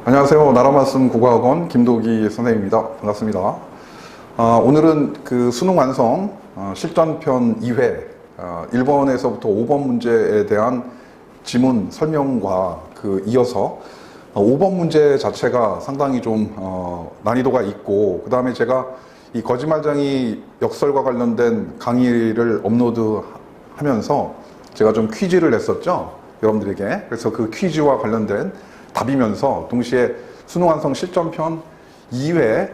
안녕하세요. 나라말씀 국어학원 김도기 선생님입니다. 반갑습니다. 오늘은 그 수능 완성 실전편 2회 1번에서부터 5번 문제에 대한 지문 설명과 이어서 5번 문제 자체가 상당히 좀 난이도가 있고, 그 다음에 제가 이 거짓말쟁이 역설과 관련된 강의를 업로드하면서 제가 좀 퀴즈를 냈었죠, 여러분들에게. 그래서 그 퀴즈와 관련된 답이면서 동시에 수능 완성 실전편 2회의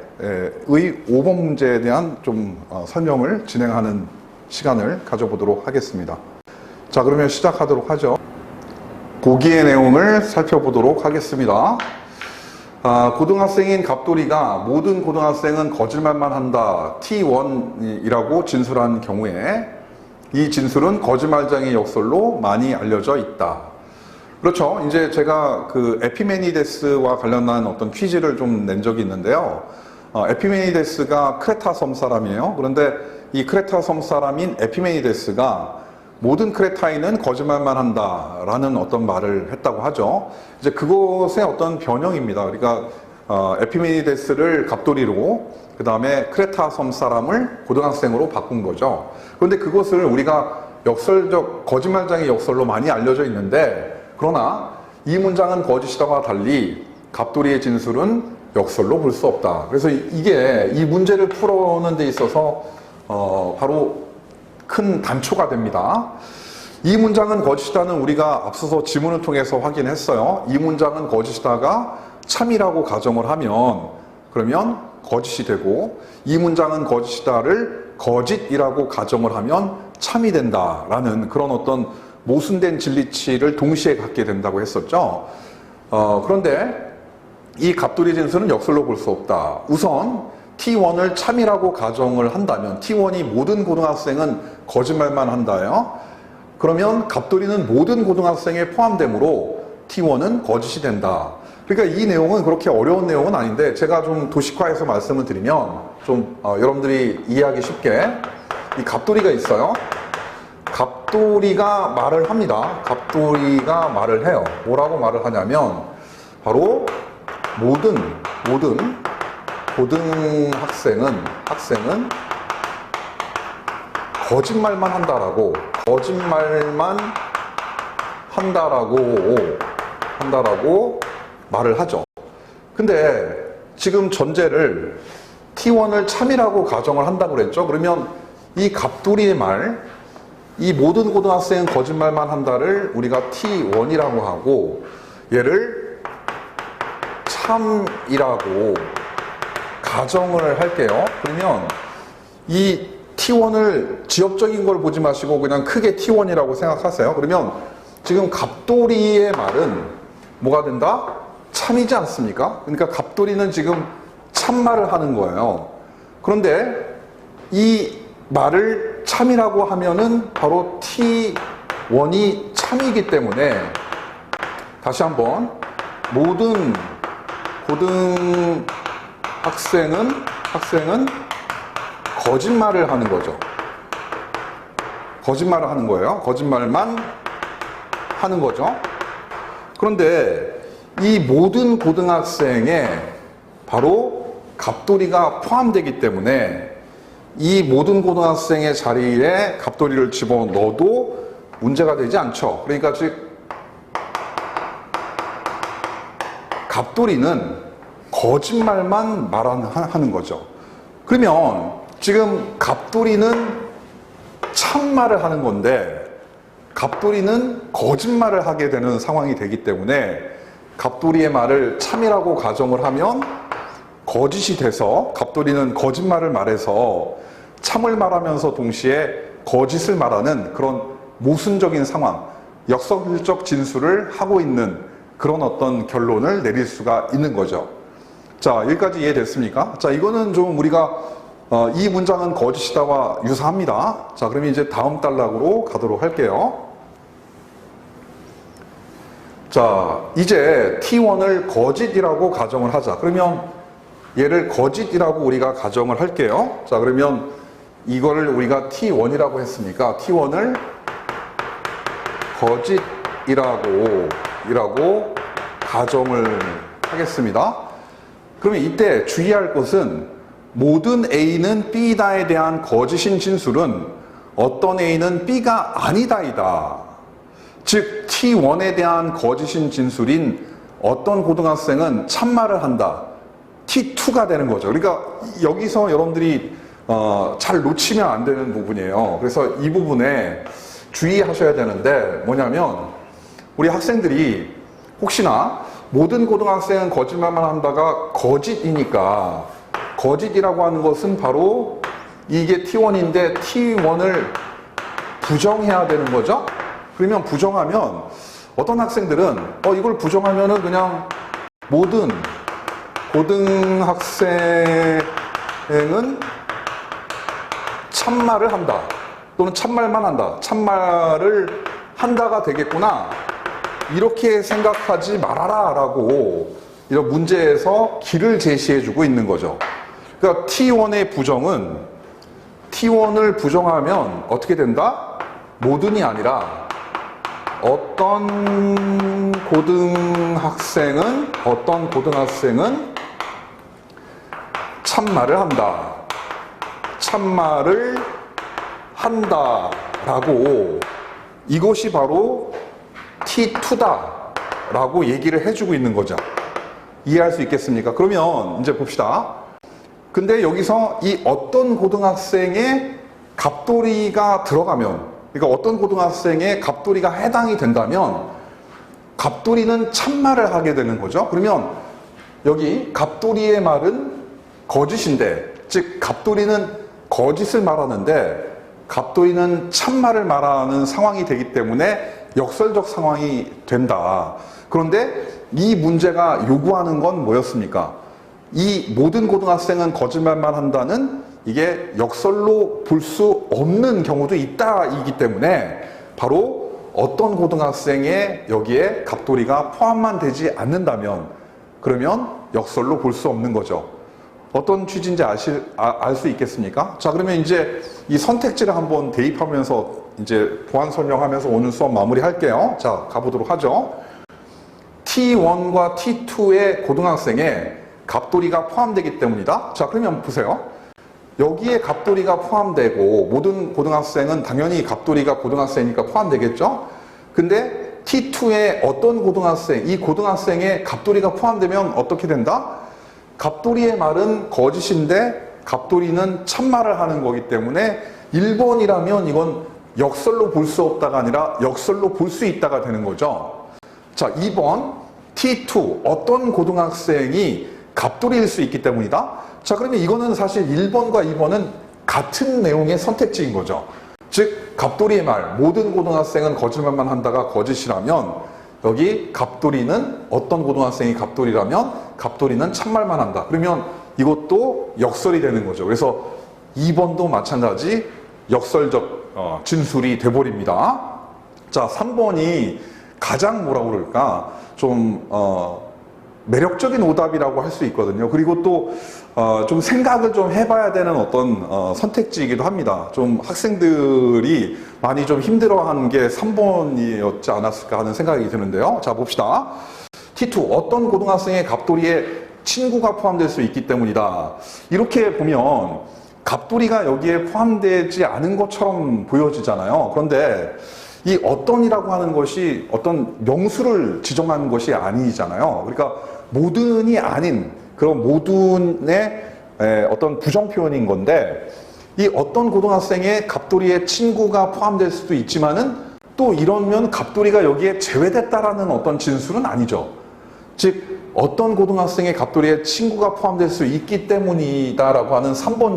5번 문제에 대한 좀 설명을 진행하는 시간을 가져보도록 하겠습니다. 자, 그러면 시작하도록 하죠. 고기의 내용을 살펴보도록 하겠습니다. 고등학생인 갑돌이가 모든 고등학생은 거짓말만 한다 T1이라고 진술한 경우에 이 진술은 거짓말쟁이 역설로 많이 알려져 있다. 그렇죠. 이제 제가 그 에피메니데스와 관련한 어떤 퀴즈를 좀 낸 적이 있는데요. 에피메니데스가 크레타 섬 사람이에요. 그런데 이 크레타 섬 사람인 에피메니데스가 모든 크레타인은 거짓말만 한다라는 어떤 말을 했다고 하죠. 이제 그것의 어떤 변형입니다. 그러니까 에피메니데스를 갑돌이로, 그 다음에 크레타 섬 사람을 고등학생으로 바꾼 거죠. 그런데 그것을 우리가 역설적 거짓말쟁이 역설로 많이 알려져 있는데, 그러나 이 문장은 거짓이다와 달리 갑돌이의 진술은 역설로 볼 수 없다. 그래서 이게 이 문제를 풀어오는 데 있어서 바로 큰 단초가 됩니다. 이 문장은 거짓이다는 우리가 앞서서 지문을 통해서 확인했어요. 이 문장은 거짓이다가 참이라고 가정을 하면 그러면 거짓이 되고, 이 문장은 거짓이다를 거짓이라고 가정을 하면 참이 된다라는 그런 어떤 모순된 진리치를 동시에 갖게 된다고 했었죠. 그런데 이 갑돌이 진술은 역설로 볼 수 없다. 우선 T1을 참이라고 가정을 한다면, T1이 모든 고등학생은 거짓말만 한다요. 그러면 갑돌이는 모든 고등학생에 포함되므로 T1은 거짓이 된다. 그러니까 이 내용은 그렇게 어려운 내용은 아닌데, 제가 좀 도식화해서 말씀을 드리면 좀 여러분들이 이해하기 쉽게, 이 갑돌이가 있어요. 갑돌이가 말을 합니다. 갑돌이가 말을 해요. 뭐라고 말을 하냐면 바로 모든 고등학생은 거짓말만 한다라고 말을 하죠. 근데 지금 전제를 T1을 참이라고 가정을 한다고 그랬죠. 그러면 이 갑돌이의 말, 이 모든 고등학생은 거짓말만 한다를 우리가 T1이라고 하고, 얘를 참이라고 가정을 할게요. 그러면 이 T1을 지엽적인 걸 보지 마시고 그냥 크게 T1이라고 생각하세요. 그러면 지금 갑돌이의 말은 뭐가 된다? 참이지 않습니까? 그러니까 갑돌이는 지금 참말을 하는 거예요. 그런데 이 말을 참이라고 하면은 바로 T1이 참이기 때문에, 다시 한번, 모든 고등학생은 거짓말을 하는 거죠. 거짓말을 하는 거예요. 거짓말만 하는 거죠. 그런데 이 모든 고등학생에 바로 갑돌이가 포함되기 때문에 이 모든 고등학생의 자리에 갑돌이를 집어넣어도 문제가 되지 않죠. 그러니까 즉 갑돌이는 거짓말만 하는 거죠. 그러면 지금 갑돌이는 참말을 하는 건데 갑돌이는 거짓말을 하게 되는 상황이 되기 때문에 갑돌이의 말을 참이라고 가정을 하면 거짓이 돼서 갑돌이는 거짓말을 말해서 참을 말하면서 동시에 거짓을 말하는 그런 모순적인 상황, 역설적 진술을 하고 있는 그런 어떤 결론을 내릴 수가 있는 거죠. 자, 여기까지 이해됐습니까? 자, 이거는 좀 우리가 이 문장은 거짓이다와 유사합니다. 자, 그러면 이제 다음 단락으로 가도록 할게요. 자, 이제 T1을 거짓이라고 가정을 하자. 그러면 얘를 거짓이라고 우리가 가정을 할게요. 자, 그러면 이거를 우리가 T1이라고 했으니까 T1을 거짓이라고 가정을 하겠습니다. 그러면 이때 주의할 것은 모든 A는 B다에 대한 거짓인 진술은 어떤 A는 B가 아니다이다. 즉 T1에 대한 거짓인 진술인 어떤 고등학생은 참말을 한다. T2가 되는 거죠. 그러니까 여기서 여러분들이 잘 놓치면 안 되는 부분이에요. 그래서 이 부분에 주의하셔야 되는데 뭐냐면 우리 학생들이 혹시나 모든 고등학생은 거짓말만 한다가 거짓이니까 거짓이라고 하는 것은 바로 이게 T1인데 T1을 부정해야 되는 거죠. 그러면 부정하면 어떤 학생들은 이걸 부정하면은 그냥 모든 고등학생은 참말을 한다 또는 참말만 한다, 참말을 한다가 되겠구나 이렇게 생각하지 말아라 라고 이런 문제에서 길을 제시해 주고 있는 거죠. 그러니까 T1의 부정은 T1을 부정하면 어떻게 된다? 모든이 아니라 어떤 고등학생은 참말을 한다. 참말을 한다 라고 이것이 바로 T2다 라고 얘기를 해주고 있는 거죠. 이해할 수 있겠습니까? 그러면 이제 봅시다. 근데 여기서 이 어떤 고등학생의 갑돌이가 들어가면, 그러니까 어떤 고등학생의 갑돌이가 해당이 된다면 갑돌이는 참말을 하게 되는 거죠. 그러면 여기 갑돌이의 말은 거짓인데, 즉 갑돌이는 거짓을 말하는데 갑돌이는 참말을 말하는 상황이 되기 때문에 역설적 상황이 된다. 그런데 이 문제가 요구하는 건 뭐였습니까? 이 모든 고등학생은 거짓말만 한다는 이게 역설로 볼 수 없는 경우도 있다이기 때문에 바로 어떤 고등학생의 여기에 갑돌이가 포함만 되지 않는다면 그러면 역설로 볼 수 없는 거죠. 어떤 취지인지 알 수 있겠습니까? 자, 그러면 이제 이 선택지를 한번 대입하면서 이제 보완 설명하면서 오늘 수업 마무리 할게요. 자, 가보도록 하죠. T1과 T2의 고등학생에 갑돌이가 포함되기 때문이다. 자, 그러면 보세요. 여기에 갑돌이가 포함되고 모든 고등학생은 당연히 갑돌이가 고등학생이니까 포함되겠죠? 근데 T2의 어떤 고등학생, 이 고등학생에 갑돌이가 포함되면 어떻게 된다? 갑돌이의 말은 거짓인데 갑돌이는 참말을 하는 거기 때문에 1번이라면 이건 역설로 볼 수 없다가 아니라 역설로 볼 수 있다가 되는 거죠. 자, 2번 T2 어떤 고등학생이 갑돌이일 수 있기 때문이다. 자, 그러면 이거는 사실 1번과 2번은 같은 내용의 선택지인 거죠. 즉 갑돌이의 말 모든 고등학생은 거짓말만 한다가 거짓이라면 여기 갑돌이는 어떤 고등학생이 갑돌이라면 갑돌이는 참말만 한다. 그러면 이것도 역설이 되는 거죠. 그래서 2번도 마찬가지 역설적 진술이 돼버립니다. 자, 3번이 가장 뭐라고 그럴까 좀 매력적인 오답이라고 할 수 있거든요. 그리고 또 좀 생각을 좀 해봐야 되는 어떤 선택지이기도 합니다. 좀 학생들이 많이 좀 힘들어하는 게 3번이었지 않았을까 하는 생각이 드는데요. 자, 봅시다. T2 어떤 고등학생의 갑돌이에 친구가 포함될 수 있기 때문이다. 이렇게 보면 갑돌이가 여기에 포함되지 않은 것처럼 보여지잖아요. 그런데 이 어떤이라고 하는 것이 어떤 명수를 지정하는 것이 아니잖아요. 그러니까 모든이 아닌 그런 모든의 어떤 부정 표현인 건데 이 어떤 고등학생의 갑돌이의 친구가 포함될 수도 있지만은 또 이러면 갑돌이가 여기에 제외됐다라는 어떤 진술은 아니죠. 즉 어떤 고등학생의 갑돌이에 친구가 포함될 수 있기 때문이다라고 하는 3번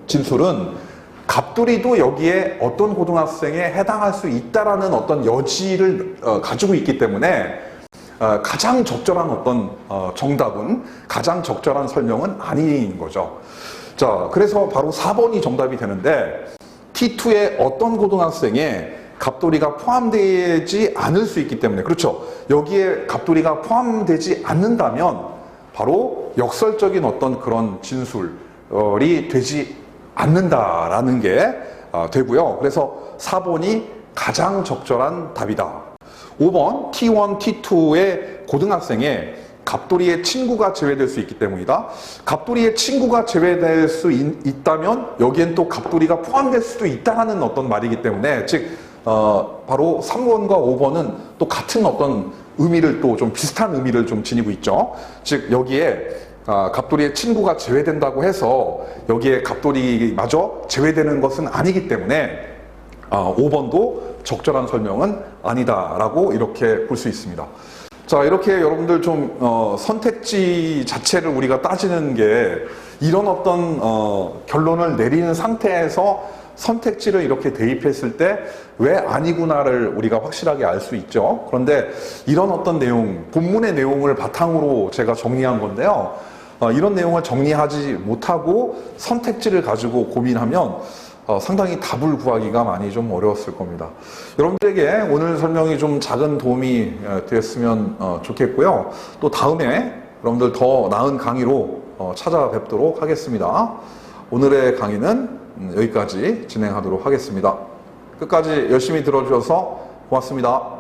진술은 갑돌이도 여기에 어떤 고등학생에 해당할 수 있다라는 어떤 여지를 가지고 있기 때문에 가장 적절한 어떤 정답은 가장 적절한 설명은 아닌 거죠. 자, 그래서 바로 4번이 정답이 되는데 T2의 어떤 고등학생에 갑돌이가 포함되지 않을 수 있기 때문에 그렇죠. 여기에 갑돌이가 포함되지 않는다면 바로 역설적인 어떤 그런 진술이 되지 않는다라는 게 되고요. 그래서 4번이 가장 적절한 답이다. 5번 T1, T2의 고등학생에 갑돌이의 친구가 제외될 수 있기 때문이다. 갑돌이의 친구가 제외될 수 있다면 여기엔 또 갑돌이가 포함될 수도 있다는 어떤 말이기 때문에, 즉 바로 3번과 5번은 또 같은 어떤 의미를, 또 좀 비슷한 의미를 좀 지니고 있죠. 즉 여기에 갑돌이의 친구가 제외된다고 해서 여기에 갑돌이마저 제외되는 것은 아니기 때문에 5번도 적절한 설명은 아니다라고 이렇게 볼 수 있습니다. 자, 이렇게 여러분들 좀 선택지 자체를 우리가 따지는 게, 이런 어떤 결론을 내리는 상태에서 선택지를 이렇게 대입했을 때 왜 아니구나를 우리가 확실하게 알 수 있죠. 그런데 이런 어떤 내용, 본문의 내용을 바탕으로 제가 정리한 건데요. 이런 내용을 정리하지 못하고 선택지를 가지고 고민하면 상당히 답을 구하기가 많이 좀 어려웠을 겁니다. 여러분들에게 오늘 설명이 좀 작은 도움이 되었으면 좋겠고요. 또 다음에 여러분들 더 나은 강의로 찾아뵙도록 하겠습니다. 오늘의 강의는 여기까지 진행하도록 하겠습니다. 끝까지 열심히 들어주셔서 고맙습니다.